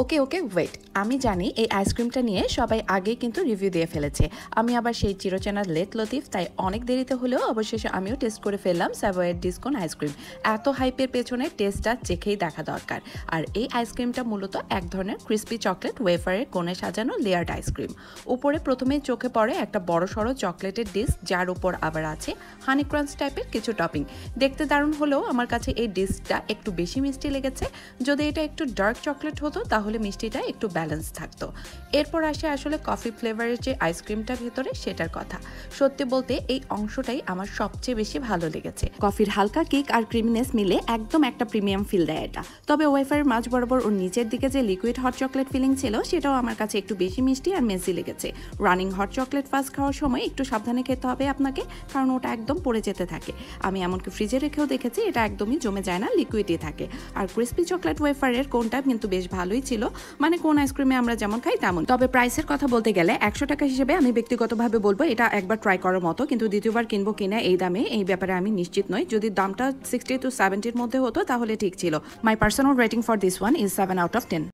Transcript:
ওকে okay wait, আমি জানি এই আইসক্রিমটা নিয়ে সবাই আগেই কিন্তু রিভিউ দিয়ে ফেলেছে। আমি আবার সেই চিরচেনা লেট লতিফ, তাই অনেক দেরিতে হলেও অবশেষে আমিও টেস্ট করে ফেললাম স্যাভয়ের ডিসকন আইসক্রিম। এত হাইপের পেছনে টেস্টটা চেখেই দেখা দরকার। আর এই আইসক্রিমটা মূলত এক ধরনের ক্রিস্পি চকলেট ওয়েফারের কোণে সাজানো লেয়ার্ড আইসক্রিম। উপরে প্রথমেই চোখে পড়ে একটা বড় সড়ো চকলেটের ডিস্ক, যার উপর আবার আছে হানি ক্রাঞ্চ টাইপের কিছু টপিং। দেখতে দারুণ হলেও আমার কাছে এই ডিস্কটা একটু বেশি মিষ্টি লেগেছে। যদি এটা একটু ডার্ক চকলেট হতো তাহলে মিষ্টিটা একটু ব্যালেন্স থাকতো। এরপর আসে আসলে কফি ফ্লেভারের যে আইসক্রিমটা ভেতরে, সেটার কথা। সত্যি বলতে এই অংশটাই আমার সবচেয়ে বেশি ভালো লেগেছে। কফির হালকা কিক আর ক্রিমিনেস মিলে একদম একটা প্রিমিয়াম ফিল দেয় এটা। তবে ওয়েফারের মাঝ বরাবর ওর নিচের দিকে যে লিকুইড হট চকলেট ফিলিং ছিল, সেটাও আমার কাছে একটু বেশি মিষ্টি আর মেসি লেগেছে। রানিং হট চকলেট ফাস্ট খাওয়ার সময় একটু সাবধানে খেতে হবে আপনাকে, কারণ ওটা একদম পড়ে যেতে থাকে। আমি এমনকি ফ্রিজে রেখেও দেখেছি, এটা একদমই জমে যায় না, লিকুইডই থাকে। আর ক্রিস্পি চকলেট ওয়েফারের কোনটা কিন্তু বেশ ভালোই ছিল, মানে কোন আইসক্রিমে আমরা যেমন খাই তেমন। তবে প্রাইসের কথা বলতে গেলে 100 টাকা হিসেবে আমি ব্যক্তিগতভাবে বলবো এটা একবার ট্রাই করার মতো, কিন্তু দ্বিতীয়বার কিনবো কিনা এই দামে, এই ব্যাপারে আমি নিশ্চিত নই। যদি দামটা 60 to 70 মধ্যে হতো তাহলে ঠিক ছিল। My personal rating for this one is 7 out of 10।